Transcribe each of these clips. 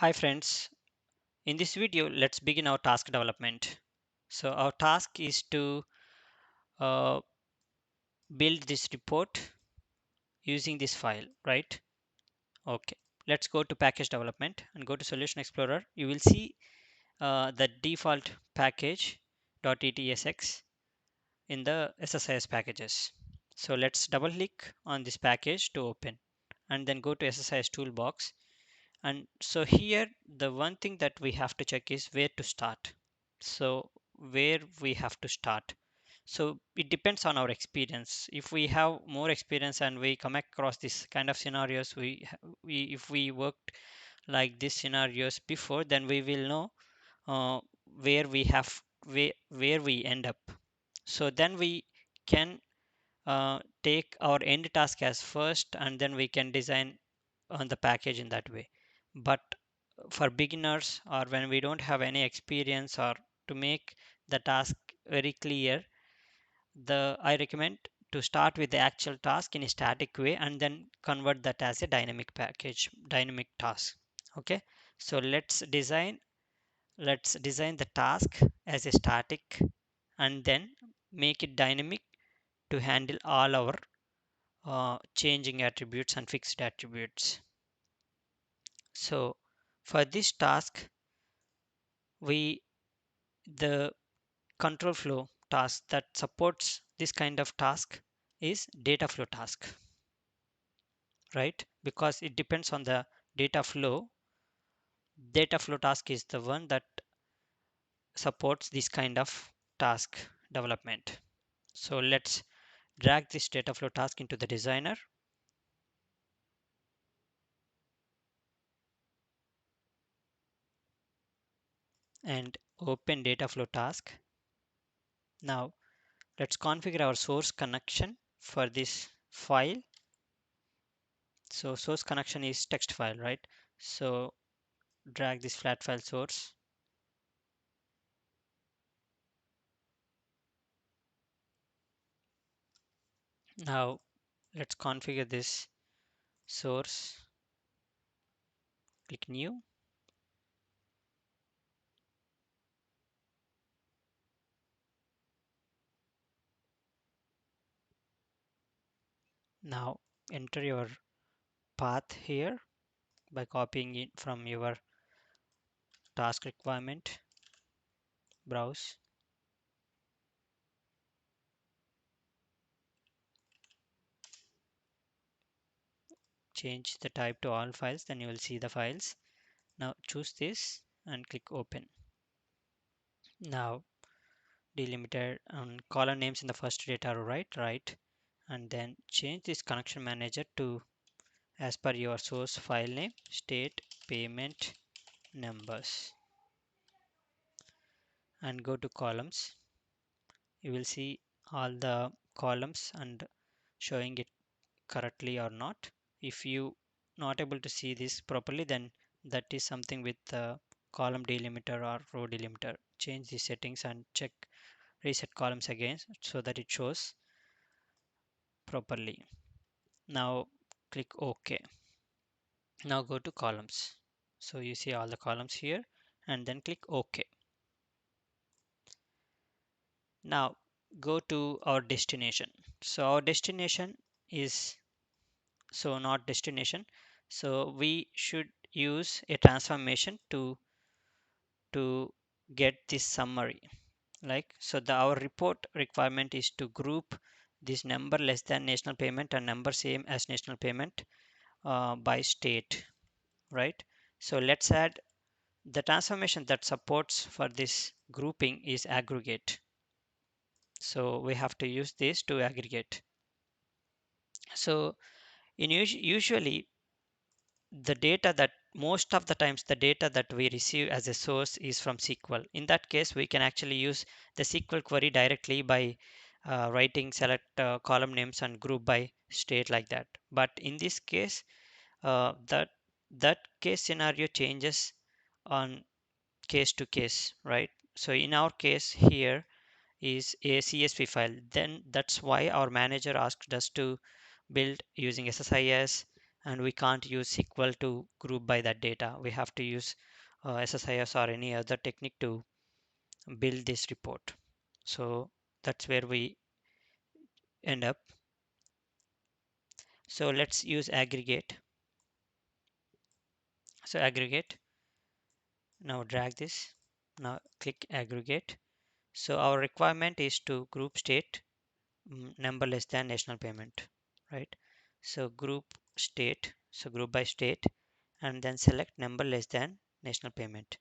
Hi friends, in this video let's begin our task development. So our task is to uh, build this report using this file, right? Okay, let's go to package development and go to Solution Explorer. You will see the default package .etsx in the SSIS packages. So let's double click on this package to open and then go to SSIS toolbox. And so here the one thing that we have to check is where to start. So where we have to start. So it depends on our experience. If we have more experience and we come across this kind of scenarios, we if we worked like these scenarios before, then we will know uh, where we have where we end up. So then we can take our end task as first, and then we can design on the package in that way. But for beginners or when we don't have any experience or to make the task very clear, the I recommend to start with the actual task in a static way and then convert that as a dynamic package, dynamic task. Okay, so let's design the task as a static and then make it dynamic to handle all our changing attributes and fixed attributes. So for this task, we the control flow task that supports this kind of task is data flow task, right? Because it depends on the data flow. Data flow task is the one that supports this kind of task development. So let's drag this data flow task into the designer and open data flow task. Now let's configure our source connection for this file. So source connection is text file, right? So drag this flat file source. Now let's configure this source. Click new. Now enter your path here by copying it from your task requirement. Browse. Change the type to all files, then you will see the files. Now choose this and click open. Now delimited column names in the first data row, right, and then change this connection manager to as per your source file name, state payment numbers, and go to columns. You will see all the columns and showing it correctly or not. If you not able to see this properly, then that is something with the column delimiter or row delimiter. Change the settings and check reset columns again so that it shows properly. Now click OK. Now go to columns. So you see all the columns here and then click OK. Now go to our destination. So our destination is not destination. So we should use a transformation to get this summary. Like so, our report requirement is to group this number less than national payment and number same as national payment by state, right? So let's add the transformation that supports for this grouping is aggregate. So we have to use this to aggregate. So usually the data that most of the times the data that we receive as a source is from SQL. In that case, we can actually use the SQL query directly by writing select column names and group by state like that. But in this case, that case scenario changes on case to case, right? So in our case here is a CSV file. Then that's why our manager asked us to build using SSIS and we can't use SQL to group by that data. We have to use SSIS or any other technique to build this report. So that's where we end up. So let's use aggregate. So aggregate, now drag this, now click aggregate. So our requirement is to group state number less than national payment, right? So group state, so group by state, and then select number less than national payment.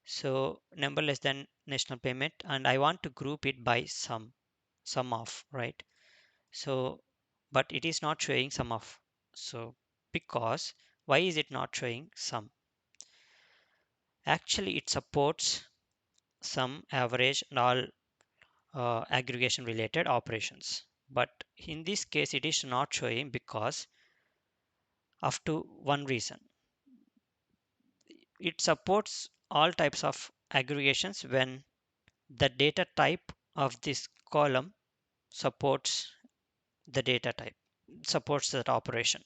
So number less than national payment, and I want to group it by sum of, right? So but it is not showing sum of. So because why is it not showing sum? Actually it supports sum, average, and all aggregation related operations, but in this case it is not showing because of to one reason. It supports all types of aggregations when the data type of this column supports the data type, supports that operation.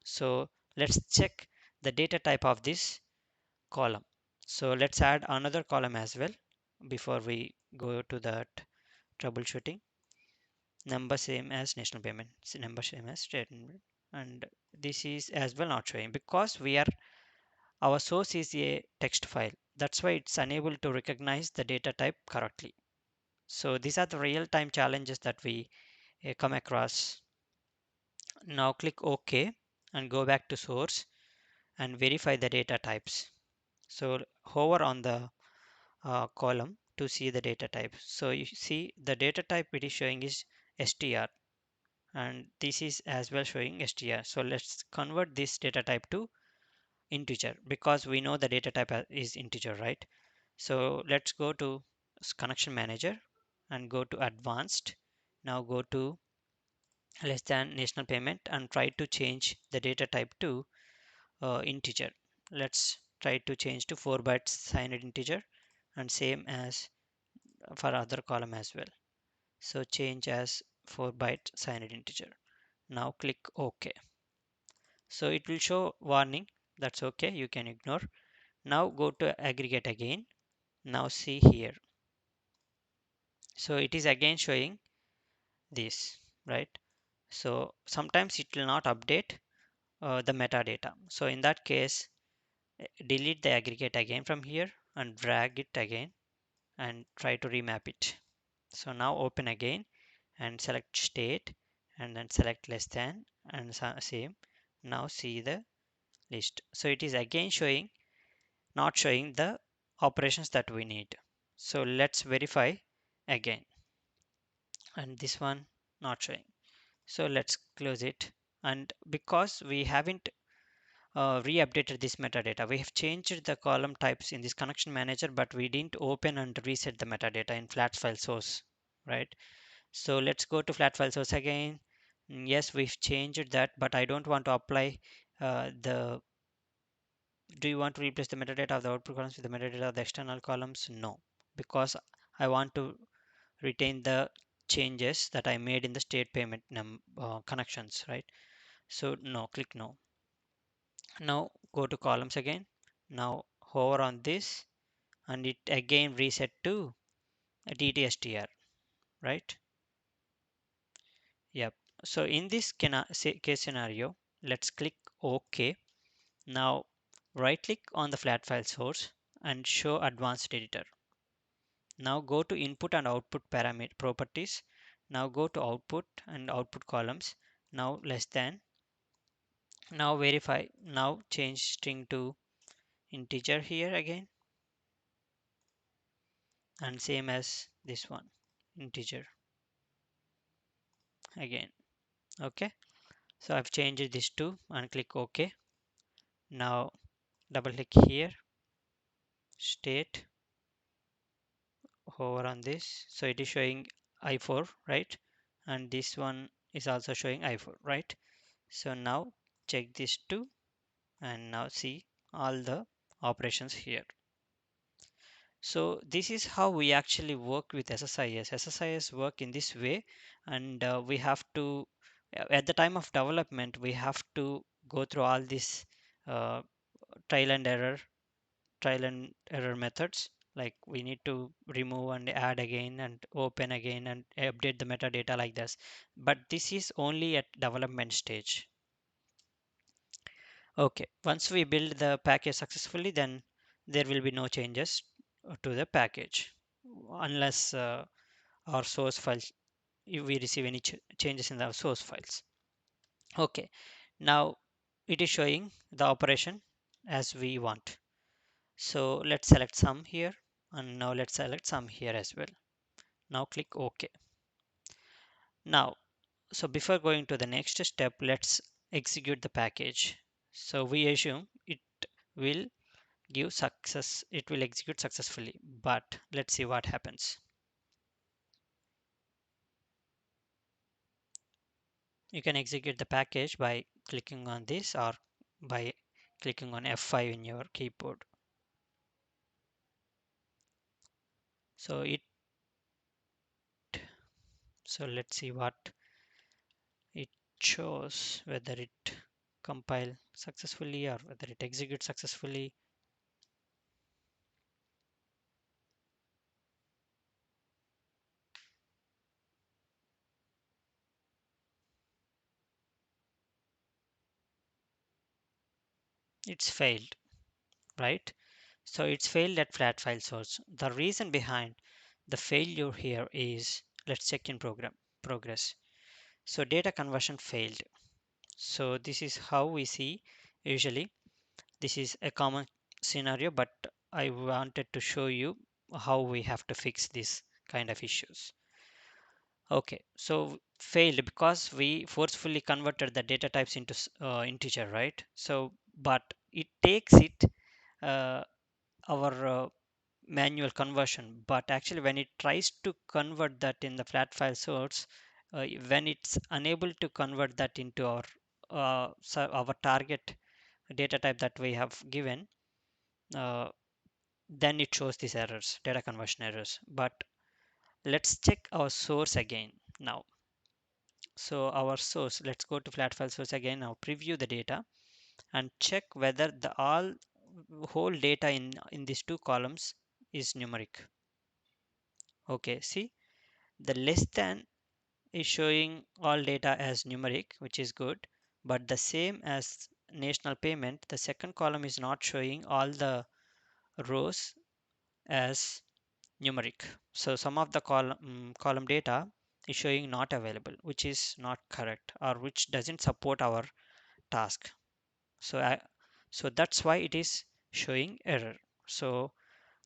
So let's check the data type of this column. So let's add another column as well before we go to that troubleshooting. Number same as national payment, number same as state, and this is as well not showing because we are, our source is a text file, that's why it's unable to recognize the data type correctly. So these are the real-time challenges that we come across. Now click OK and go back to source and verify the data types. So hover on the column to see the data type. So you see the data type it is showing is str, and this is as well showing str. So let's convert this data type to integer because we know the data type is integer, right? So let's go to connection manager and go to advanced. Now go to less than national payment and try to change the data type to integer. Let's try to change to 4 bytes signed integer, and same as for other column as well. So change as 4 byte signed integer. Now click OK. So it will show warning, that's okay, you can ignore. Now go to aggregate again. Now see here. So it is again showing this, right? So sometimes it will not update the metadata. So in that case, delete the aggregate again from here and drag it again and try to remap it. So now open again and select state and then select less than and same. Now see the list. So it is again showing, not showing the operations that we need. So let's verify again, and this one not showing. So let's close it. And because we haven't re-updated this metadata, we have changed the column types in this connection manager, but we didn't open and reset the metadata in flat file source, right? So let's go to flat file source again. Yes, we've changed that, but I don't want to apply the, do you want to replace the metadata of the output columns with the metadata of the external columns? No, because I want to retain the changes that I made in the state payment connections, right? So no, click no. Now go to columns again. Now hover on this and it again reset to DTSTR, right? Yep. So in this case scenario, let's click OK. Now right click on the flat file source and show advanced editor. Now go to input and output parameter properties. Now go to output and output columns. Now less than. Now verify. Now change string to integer here again, and same as this one, integer again. Okay. So I've changed this to and click OK. Now double click here, state, hover on this. So it is showing I4, right? And this one is also showing I4, right? So now check this too and now see all the operations here. So this is how we actually work with SSIS. SSIS work in this way, and we have to, at the time of development, we have to go through all these uh, trial and error trial and error methods, like we need to remove and add again and open again and update the metadata like this. But this is only at development stage. Okay, once we build the package successfully, then there will be no changes to the package unless our source files, if we receive any changes in the source files. Okay, now it is showing the operation as we want. So let's select sum here, and now let's select sum here as well. Now click OK. Now, so before going to the next step, let's execute the package. So we assume it will give success, it will execute successfully, but let's see what happens. You can execute the package by clicking on this or by clicking on F5 in your keyboard. So it, so let's see what it shows, whether it compile successfully or whether it executes successfully. It's failed, right? So it's failed at flat file source. The reason behind the failure here is, let's check in program progress. So data conversion failed. So this is how we see usually. This is a common scenario, but I wanted to show you how we have to fix this kind of issues. Okay, so failed because we forcefully converted the data types into integer, right? So, but it takes it our manual conversion, but actually when it tries to convert that in the flat file source, when it's unable to convert that into our target data type that we have given, uh, then it shows these errors, data conversion errors. But let's check our source again now. So our source, let's go to flat file source again, now preview the data and check whether the all whole data in these two columns is numeric. Okay, see, the less than is showing all data as numeric, which is good, but the same as national payment, the second column is not showing all the rows as numeric. So some of the column data is showing not available, which is not correct or which doesn't support our task. So so that's why it is showing error. So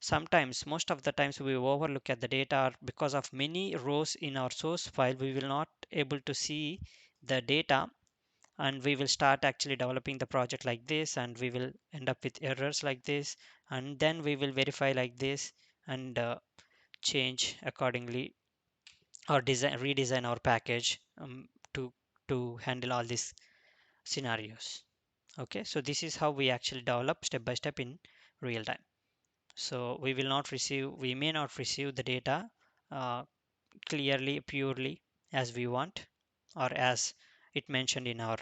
sometimes, most of the times, we overlook at the data because of many rows in our source file. We will not able to see the data, and we will start actually developing the project like this, and we will end up with errors like this, and then we will verify like this and change accordingly or redesign our package to handle all these scenarios. Okay, so this is how we actually develop step by step in real time. So we may not receive the data uh, clearly, purely as we want or as it mentioned in our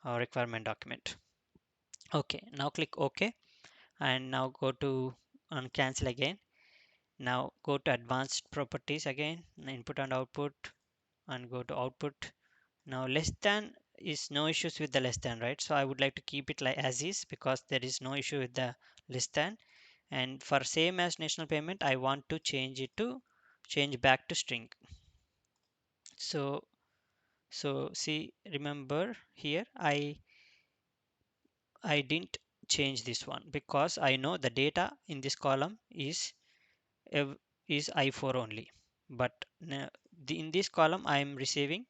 requirement document. Okay, now click OK and now go to and cancel again. Now go to advanced properties again, input and output, and go to output. Now less than is no issues with the less than, right? So I would like to keep it like as is because there is no issue with the less than. And for same as national payment, I want to change it to change back to string. So see, remember here I didn't change this one because I know the data in this column is is I4 only, but in this column I am receiving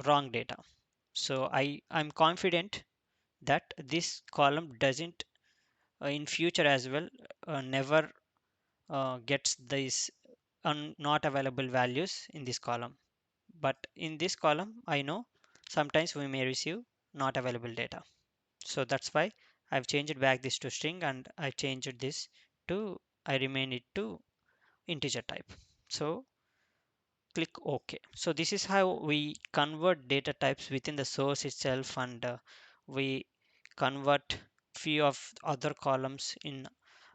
wrong data. So I'm confident that this column doesn't in future as well never gets these not available values in this column. But in this column, I know sometimes we may receive not available data. So that's why I've changed back this to string and I changed this to, I remain it to integer type. So click OK. So this is how we convert data types within the source itself, and we convert few of other columns in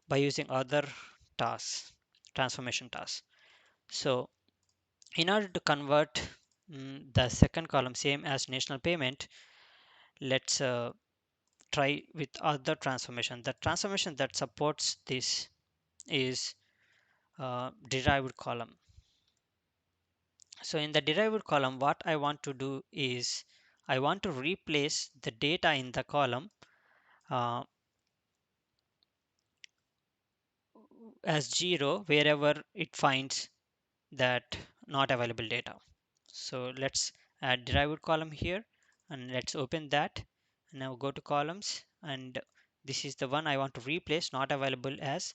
by using other tasks, transformation tasks. So in order to convert the second column same as national payment, let's try with other transformation. The transformation that supports this is derived column. So in the derived column, what I want to do is I want to replace the data in the column uh, as 0 wherever it finds that not available data. So let's add derived column here, and let's open that. Now go to columns, and this is the one I want to replace not available as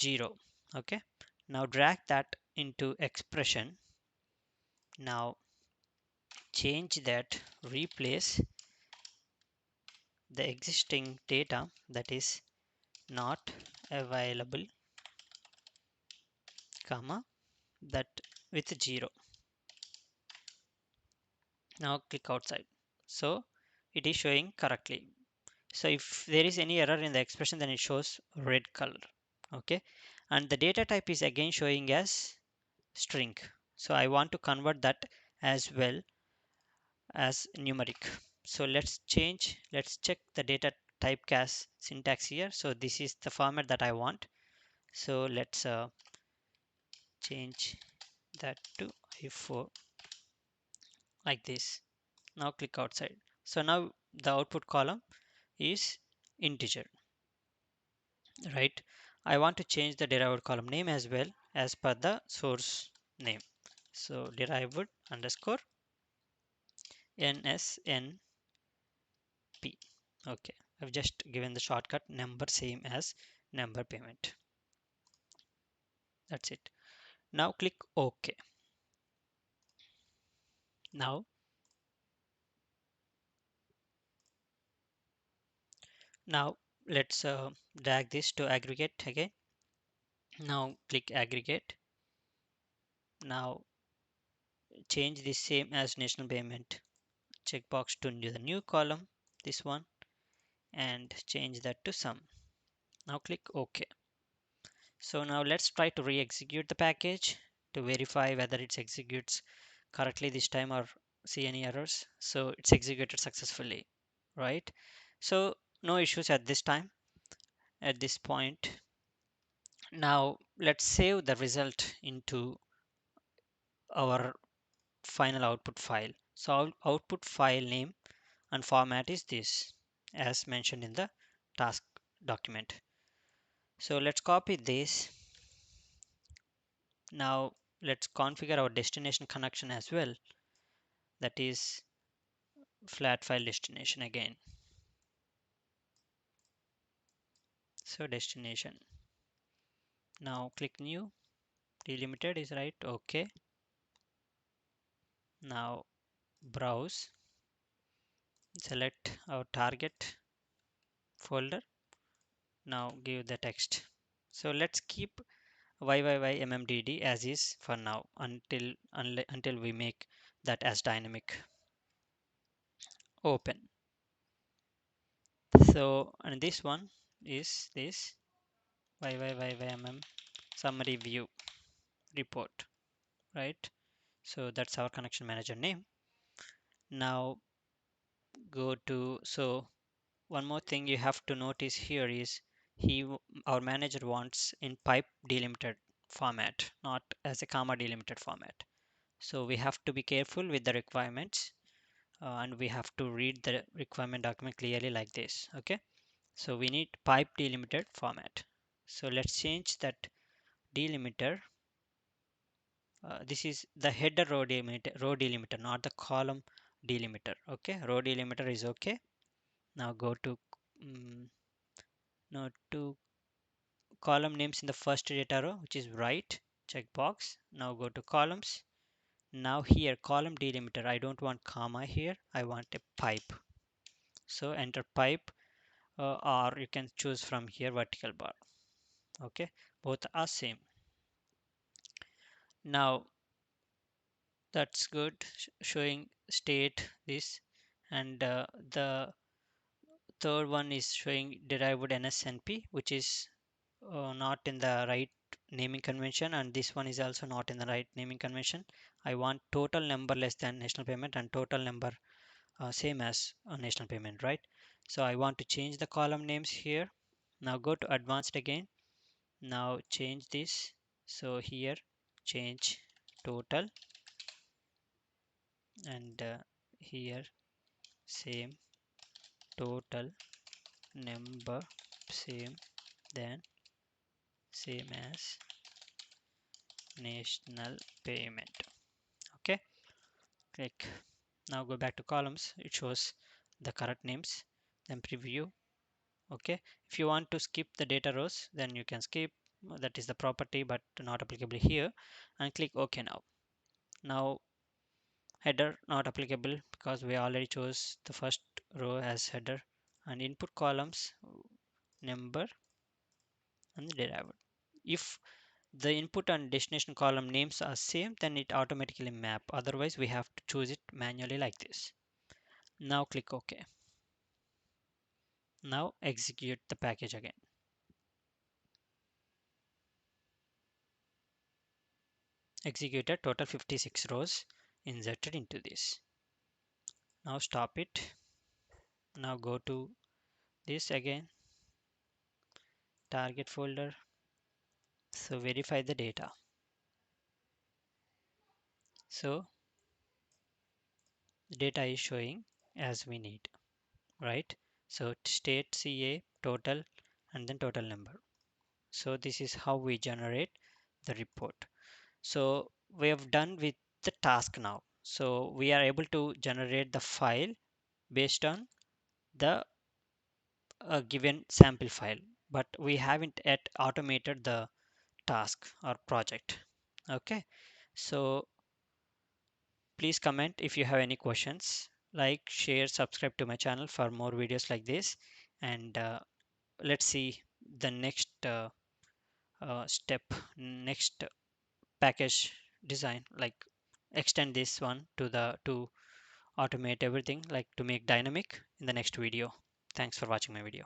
0. Okay, now drag that into expression. Now change that, replace the existing data that is not available, comma, that with 0. Now click outside. So it is showing correctly. So if there is any error in the expression, then it shows red color. Okay, and the data type is again showing as string. So I want to convert that as well as numeric. So let's check the data typecast syntax here. So this is the format that I want. So let's change that to if4 like this. Now click outside. So now the output column is integer, right? I want to change the derived column name as well as per the source name. So derived underscore nsnp. Okay, I've just given the shortcut number same as number payment. That's it. Now click OK. Now now let's drag this to aggregate again. Now click aggregate. Now change this same as national payment checkbox to the new column, this one, and change that to sum. Now click OK. So now let's try to re-execute the package to verify whether it executes correctly this time or see any errors. So it's executed successfully, right? So no issues at this time, at this point. Now let's save the result into our final output file. So our output file name and format is this, as mentioned in the task document. So let's copy this. Now let's configure our destination connection as well, that is flat file destination again. So destination. Now click new, delimited is right, okay. Now browse, select our target folder. Now give the text. So let's keep YYYMMDD as is for now until we make that as dynamic. Open. So and this one is this YYYYMM summary view report, right? So that's our connection manager name. Now go to, so one more thing you have to notice here is our manager wants in pipe delimited format, not as a comma delimited format. So we have to be careful with the requirements, and we have to read the requirement document clearly like this. Okay, so we need pipe delimited format. So let's change that delimiter. This is the header row delimiter, not the column delimiter. Okay, row delimiter is okay. Now go to now to column names in the first data row, which is right, checkbox. Now go to columns. Now here column delimiter, I don't want comma here, I want a pipe. So enter pipe, or you can choose from here vertical bar. Okay, both are same. Now That's good. Showing state this, and the third one is showing derived NSNP, which is not in the right naming convention, and this one is also not in the right naming convention. I want total number less than national payment and total number same as national payment, right? So I want to change the column names here. Now go to advanced again. Now change this. So here change total, and here same total number same then same as national payment. Okay, click. Now go back to columns. It shows the correct names. Then preview. Okay, if you want to skip the data rows, then you can skip. That is the property, but not applicable here. And click OK now. Now header not applicable because we already chose the first row as header, and input columns number and derived. If the input and destination column names are same, then it automatically map. Otherwise, we have to choose it manually like this. Now click OK. Now execute the package again. Executed, total 56 rows inserted into this. Now stop it. Now go to this again, target folder. So verify the data. So the data is showing as we need, right? So state CA total and then total number. So this is how we generate the report. So we have done with the task now. So we are able to generate the file based on the given sample file, but we haven't yet automated the task or project. Okay, so please comment if you have any questions. Like, share, subscribe to my channel for more videos like this, and let's see the next step, next package design, like extend this one to the to automate everything, like to make dynamic in the next video. Thanks for watching my video.